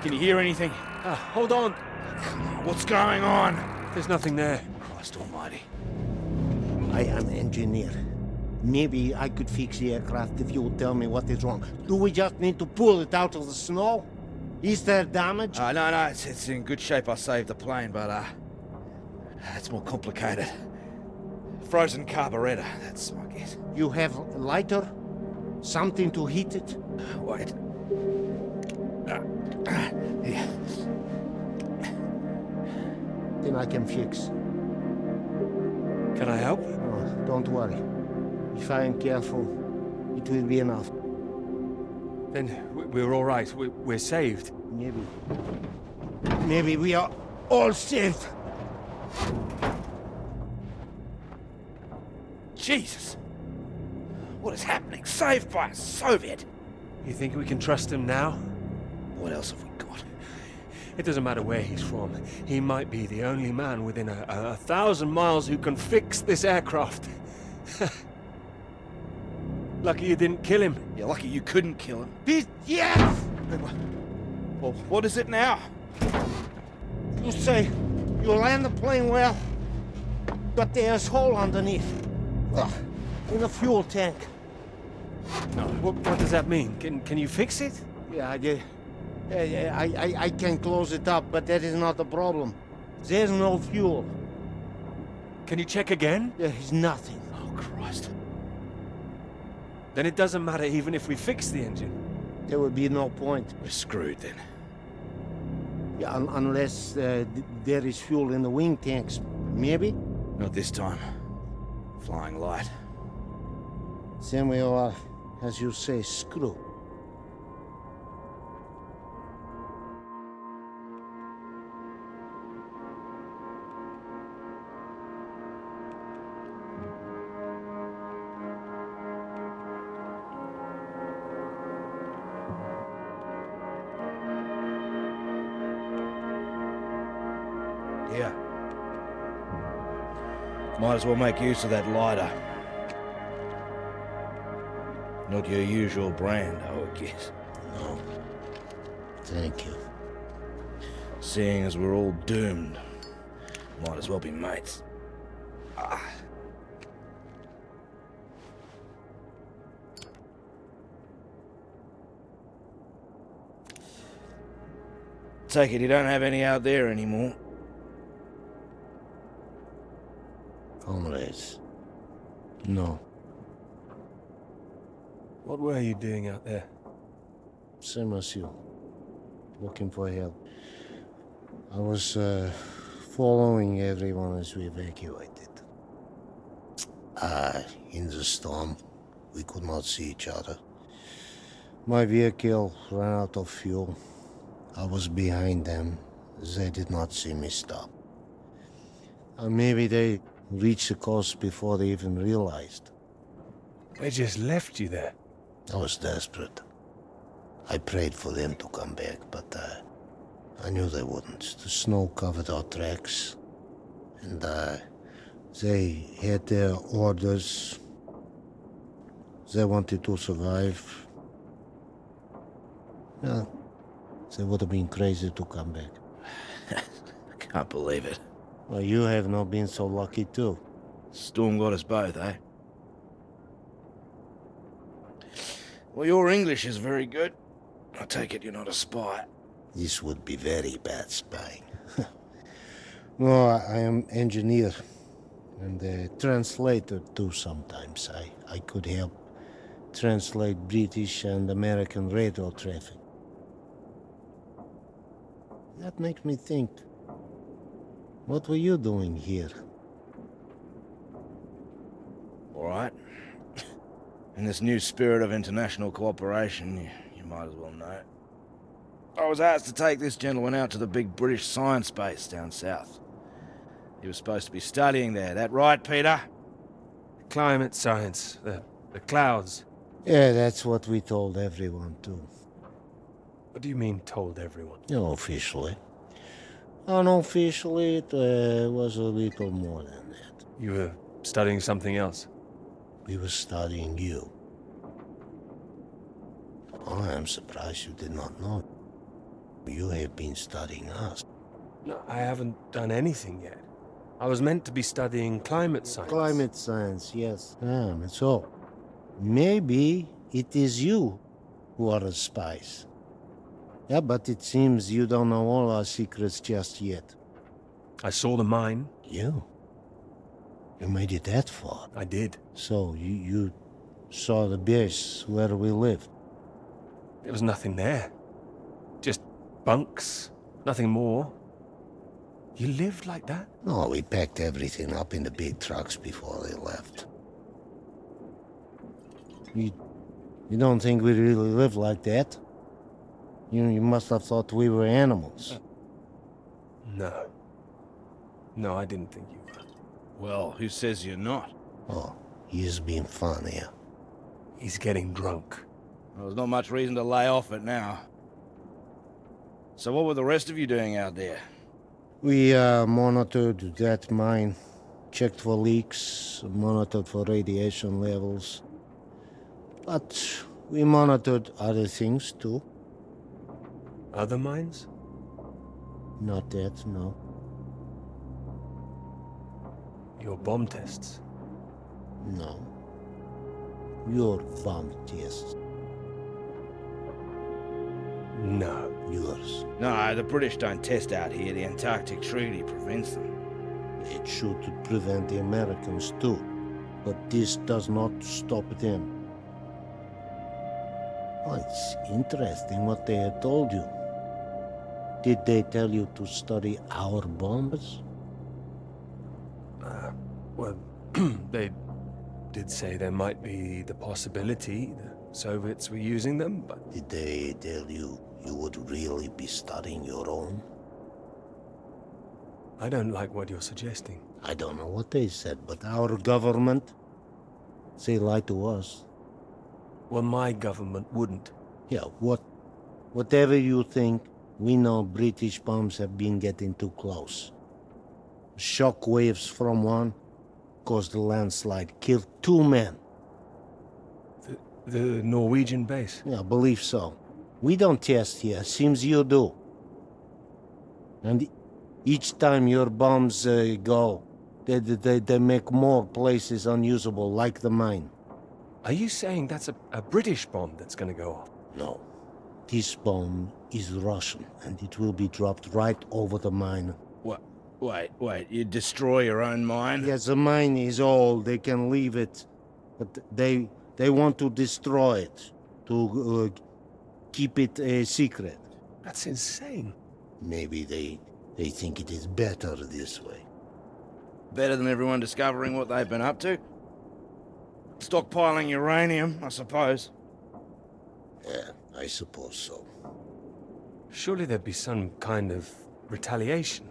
Can you hear anything? Hold on. What's going on? There's nothing there. Christ almighty. I am engineer. Maybe I could fix the aircraft if you would tell me what is wrong. Do we just need to pull it out of the snow? Is there damage? No, it's in good shape. I saved the plane, but, it's more complicated. Frozen carburetor, that's my guess. You have a lighter? Something to heat it? Wait. Here. Then I can fix. Can I help? Oh, don't worry. If I am careful, it will be enough. Then we're all right. We're saved. Maybe we are all saved. Jesus! What is happening? Saved by a Soviet! You think we can trust him now? What else have we got? It doesn't matter where he's from. He might be the only man within 1,000 miles who can fix this aircraft. Lucky you didn't kill him. You're lucky you couldn't kill him. Yes! Well, what is it now? You say you land the plane well, but there's a hole underneath. In the fuel tank. No, what does that mean? Can you fix it? Yeah, I can close it up, but that is not the problem. There's no fuel. Can you check again? There is nothing. Oh, Christ. Then it doesn't matter even if we fix the engine. There would be no point. We're screwed then. Yeah, unless there is fuel in the wing tanks. Maybe? Not this time. Flying light. Then we are, as you say, screwed. Yeah. Might as well make use of that lighter. Not your usual brand, I would guess. No. Thank you. Seeing as we're all doomed, might as well be mates. Take it you don't have any out there anymore. Comrades. No. What were you doing out there? Same as you. Looking for help. I was following everyone as we evacuated. In the storm, we could not see each other. My vehicle ran out of fuel. I was behind them. They did not see me stop. Maybe they reached the coast before they even realized. They just left you there. I was desperate. I prayed for them to come back, but I knew they wouldn't. The snow covered our tracks, and they had their orders. They wanted to survive. Well, they would have been crazy to come back. I can't believe it. Well, you have not been so lucky too. Storm got us both, eh? Well, your English is very good. I take it you're not a spy. This would be very bad spying. No, I am engineer and a translator too sometimes. I could help translate British and American radio traffic. That makes me think. What were you doing here? All right. In this new spirit of international cooperation, you might as well know. I was asked to take this gentleman out to the big British science base down south. He was supposed to be studying there. That right, Peter? Climate science, the clouds. Yeah, that's what we told everyone too. What do you mean, told everyone? You know, officially. Unofficially, it was a little more than that. You were studying something else? We were studying you. Oh, I'm surprised you did not know. You have been studying us. No, I haven't done anything yet. I was meant to be studying climate science. Climate science, yes. So, maybe it is you who are the spies. Yeah, but it seems you don't know all our secrets just yet. I saw the mine. You? You made it that far? I did. So, you saw the base where we lived? There was nothing there. Just bunks. Nothing more. You lived like that? No, we packed everything up in the big trucks before they left. You don't think we really lived like that? You must have thought we were animals. No. No, I didn't think you were. Well, who says you're not? Oh, he's being fun here. He's getting drunk. Well, there's not much reason to lay off it now. So what were the rest of you doing out there? We monitored that mine, checked for leaks, monitored for radiation levels. But we monitored other things too. Other mines? Not that, no. Your bomb tests? No. Your bomb tests. No. Yours. No, the British don't test out here. The Antarctic Treaty prevents them. It should prevent the Americans too. But this does not stop them. Oh, it's interesting what they had told you. Did they tell you to study our bombs? Well, they did say there might be the possibility the Soviets were using them, but... Did they tell you you would really be studying your own? I don't like what you're suggesting. I don't know what they said, but our government, they lie to us. Well, my government wouldn't. Yeah, whatever you think, we know British bombs have been getting too close. Shock waves from one caused a landslide, killed 2 men. The Norwegian base? Yeah, I believe so. We don't test here, seems you do. And each time your bombs go, they make more places unusable, like the mine. Are you saying that's a British bomb that's gonna go off? No. This bomb is Russian, and it will be dropped right over the mine. What? Wait, you destroy your own mine? Yes, the mine is old, they can leave it. But they want to destroy it, to keep it a secret. That's insane. Maybe they think it is better this way. Better than everyone discovering what they've been up to? Stockpiling uranium, I suppose. Yeah, I suppose so. Surely there'd be some kind of retaliation.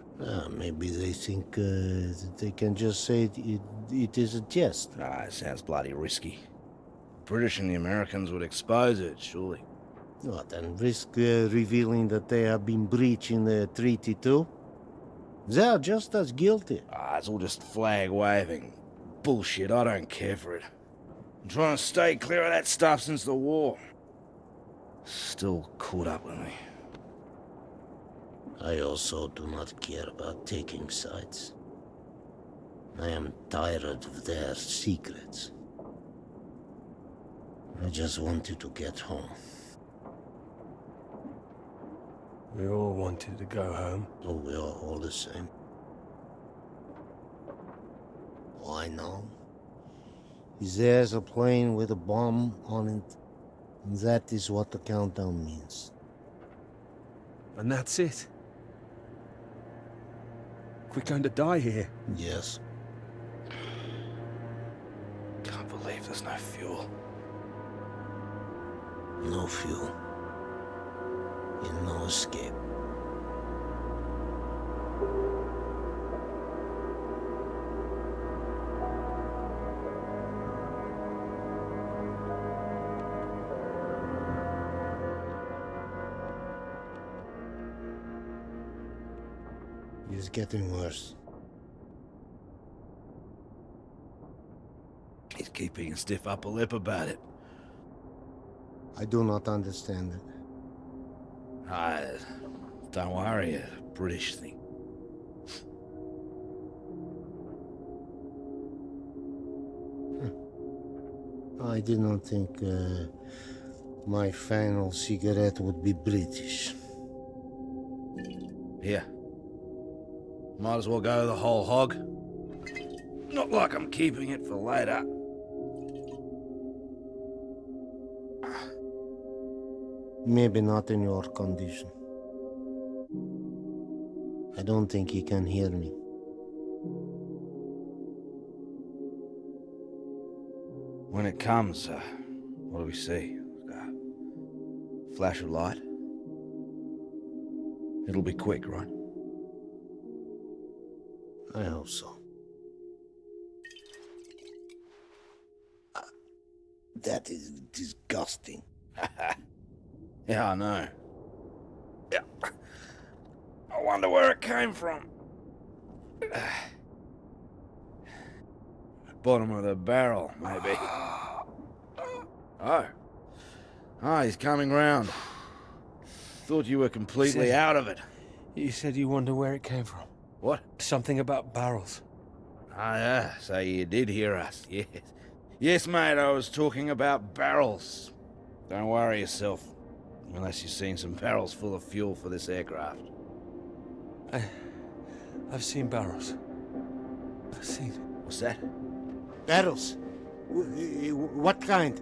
Maybe they think they can just say it is a jest. Ah, it sounds bloody risky. British and the Americans would expose it, surely. What, and risk revealing that they have been breaching the treaty too? They are just as guilty. Ah, it's all just flag waving. Bullshit, I don't care for it. I'm trying to stay clear of that stuff since the war. Still caught up with me. I also do not care about taking sides. I am tired of their secrets. I just wanted to get home. We all wanted to go home. Oh, we are all the same. Oh, I know. There's a plane with a bomb on it, and that is what the countdown means. And that's it. We're going to die here. Yes. Can't believe there's no fuel. No fuel. And no escape. It's getting worse. He's keeping a stiff upper lip about it. I do not understand it. Don't worry, a British thing. I did not think my final cigarette would be British. Here. Might as well go the whole hog. Not like I'm keeping it for later. Maybe not in your condition. I don't think he can hear me. When it comes, what do we see? Flash of light? It'll be quick, right? I hope so. That is disgusting. Yeah, I know. Yeah. I wonder where it came from. Bottom of the barrel, maybe. Oh. Ah, he's coming round. Thought you were completely out of it. You said you wonder where it came from. What? Something about barrels. Ah, yeah, so you did hear us, yes. Yes, mate, I was talking about barrels. Don't worry yourself. Unless you've seen some barrels full of fuel for this aircraft. I've seen barrels. I've seen... What's that? Barrels? What kind?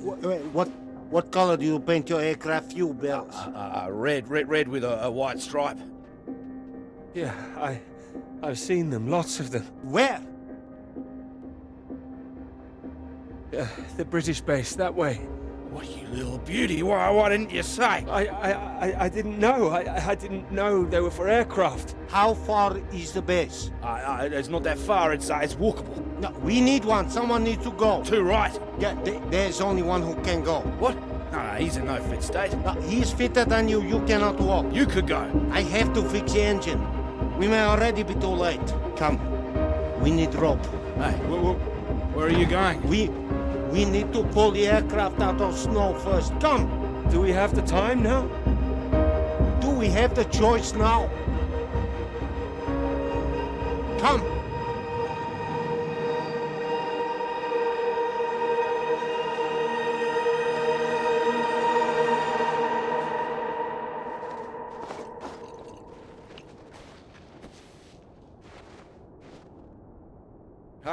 What color do you paint your aircraft fuel barrels? Red with a white stripe. Yeah, I've seen them, lots of them. Where? The British base, that way. What, you little beauty? Why didn't you say? I didn't know. I didn't know they were for aircraft. How far is the base? It's not that far, it's walkable. No, we need one. Someone needs to go. Too right. Yeah, there's only one who can go. What? No, he's in no fit state. No, he's fitter than you. You cannot walk. You could go. I have to fix the engine. We may already be too late. Come. We need rope. Hey, where are you going? We need to pull the aircraft out of snow first. Come! Do we have the time now? Do we have the choice now? Come!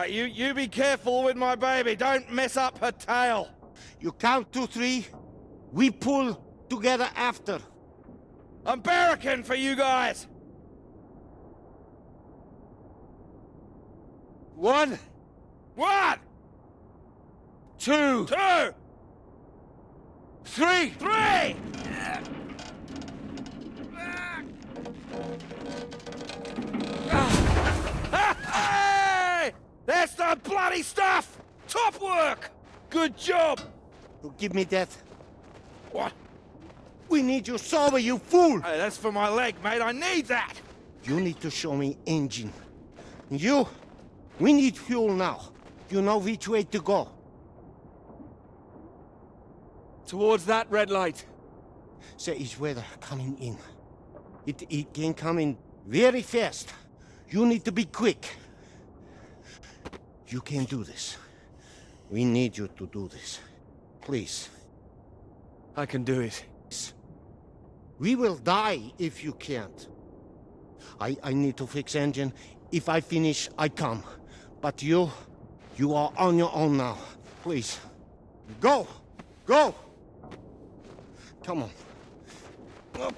You be careful with my baby. Don't mess up her tail. You count 2, 3. We pull together after. I'm barracking for you guys. 1, 1, 2, 2, 3. 3. Hey! That's the bloody stuff! Top work! Good job! You give me that. What? We need you sober, you fool! Hey, that's for my leg, mate. I need that! You need to show me engine. We need fuel now. You know which way to go. Towards that red light. There is weather coming in. It can come in very fast. You need to be quick. You can do this. We need you to do this. Please. I can do it. We will die if you can't. I need to fix engine. If I finish, I come. But you are on your own now. Please. Go! Go! Come on. Up.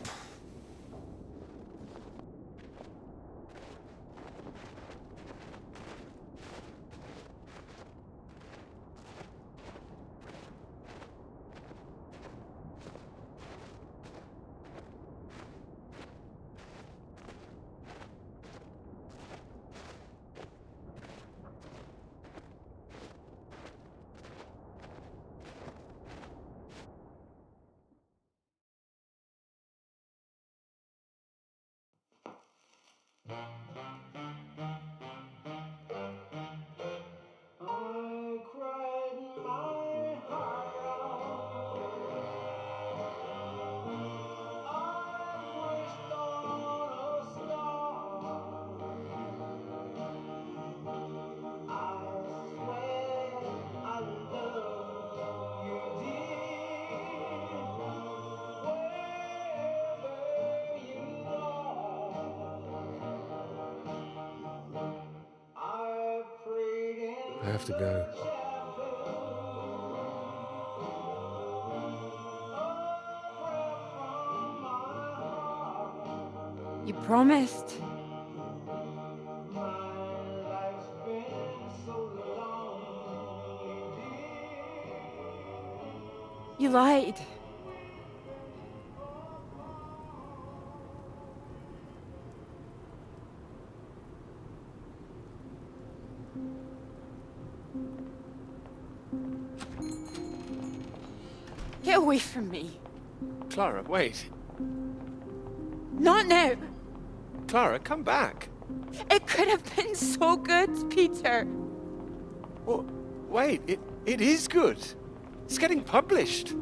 I have to go. You promised. You lied. Get away from me. Clara, wait. Not now. Clara, come back. It could have been so good, Peter. Well, wait, it is good. It's getting published.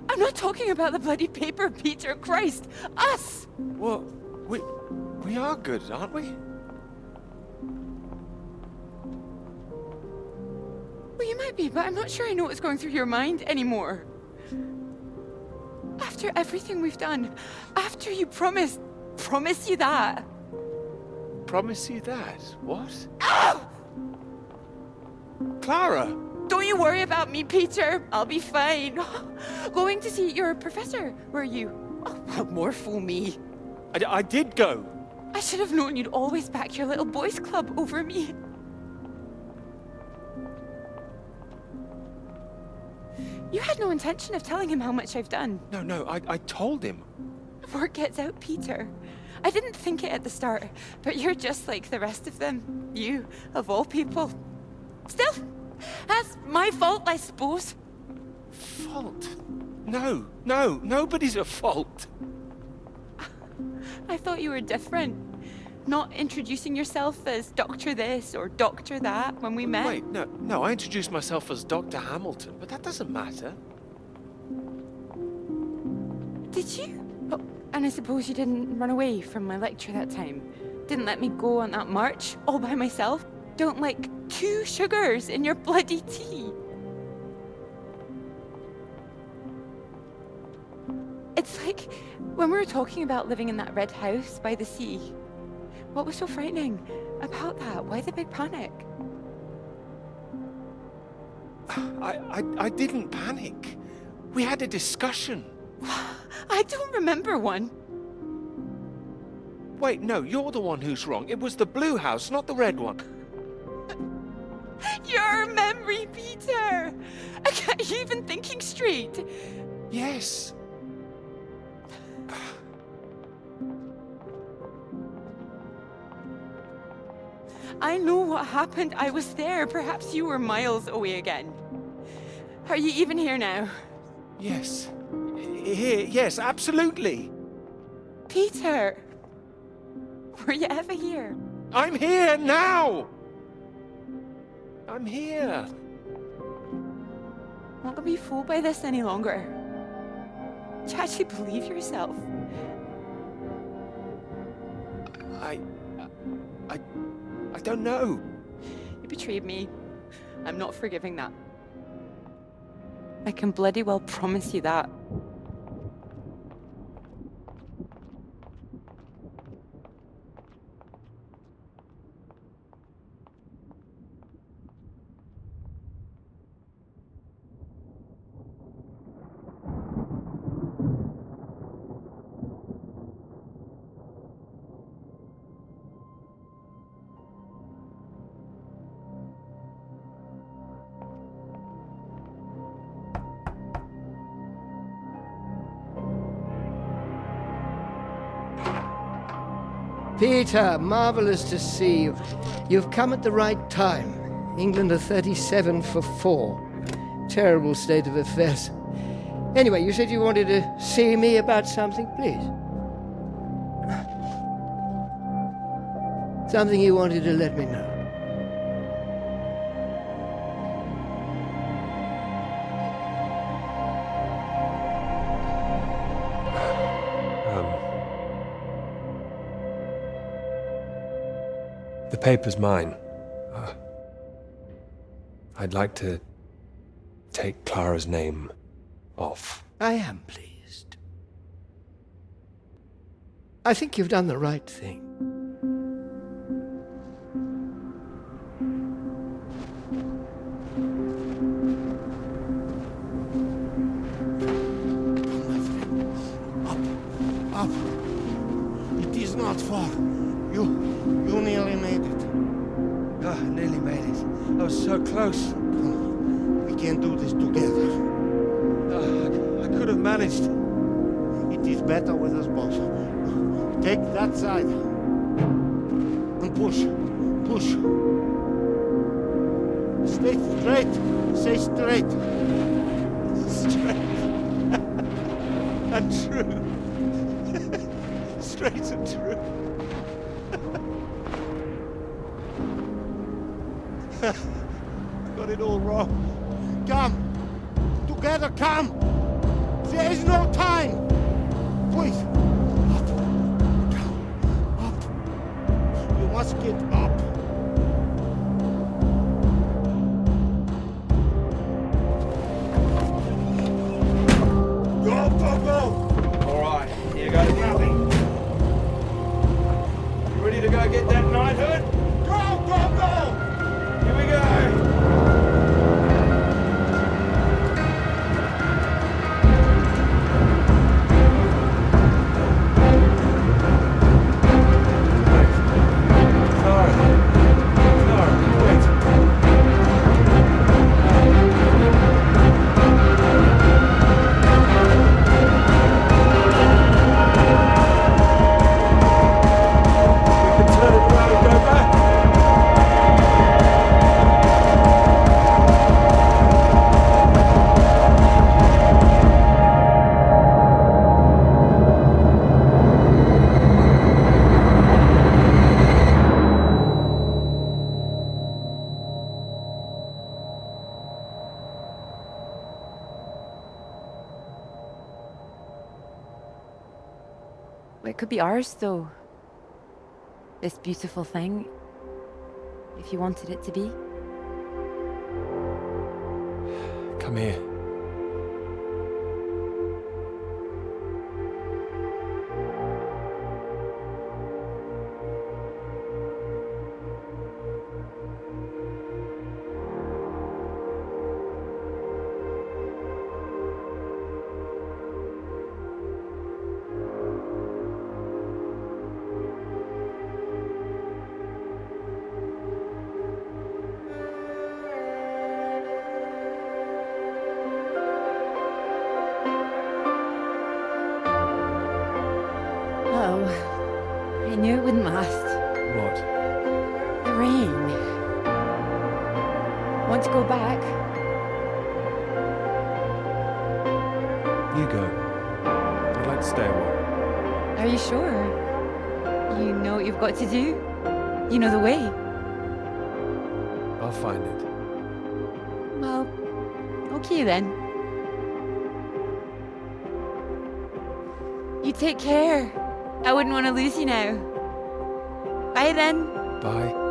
I'm not talking about the bloody paper, Peter. Christ. Us. Well, we are good, aren't we? Well, you might be, but I'm not sure I know what's going through your mind anymore. After everything we've done, after you promise you that. Promise you that? What? Ow! Clara! Don't you worry about me, Peter. I'll be fine. Going to see your professor, were you? Oh, well, more fool me. I did go. I should have known you'd always back your little boys club over me. You had no intention of telling him how much I've done. No, I told him. Word gets out, Peter. I didn't think it at the start, but you're just like the rest of them. You, of all people. Still, that's my fault, I suppose. Fault? No, nobody's at fault. I thought you were different. Not introducing yourself as Doctor this or Doctor that when we met. Wait, no, I introduced myself as Dr. Hamilton, but that doesn't matter. Did you? Oh, and I suppose you didn't run away from my lecture that time. Didn't let me go on that march all by myself. Don't like 2 sugars in your bloody tea. It's like when we were talking about living in that red house by the sea. What was so frightening about that? Why the big panic? I didn't panic. We had a discussion. I don't remember one. Wait, no, you're the one who's wrong. It was the blue house, not the red one. Your memory, Peter! I can't even thinking straight. Yes. I know what happened. I was there. Perhaps you were miles away again. Are you even here now? Yes. Here, yes, absolutely. Peter! Were you ever here? I'm here now! I'm here. Not gonna be fooled by this any longer. Do you actually believe yourself? I don't know. You betrayed me. I'm not forgiving that. I can bloody well promise you that. Peter, marvelous to see you. You've come at the right time. England are 37 for 4. Terrible state of affairs. Anyway, you said you wanted to see me about something, please. Something you wanted to let me know. The paper's mine. I'd like to take Clara's name off. I am pleased. I think you've done the right thing. You nearly made it. I nearly made it. I was so close. We can do this together. I could have managed. It is better with us both. Take that side. And push. Push. Stay straight. Stay straight. Straight. And true. Straight and true. Got it all wrong. Come. Together, come. There is no time. Please. Up. Down. Up. You must get up. Go, go, go. All right, here goes nothing. You ready to go get that knighthood? Go, go, go. Here we go. It could be ours, though. This beautiful thing. If you wanted it to be. Come here. Oh, I knew it wouldn't last. What? The rain. Want to go back? You go. I'd like to stay a while. Are you sure? You know what you've got to do? You know the way? I'll find it. Well, okay then. You take care. I wouldn't want to lose you now. Bye then. Bye.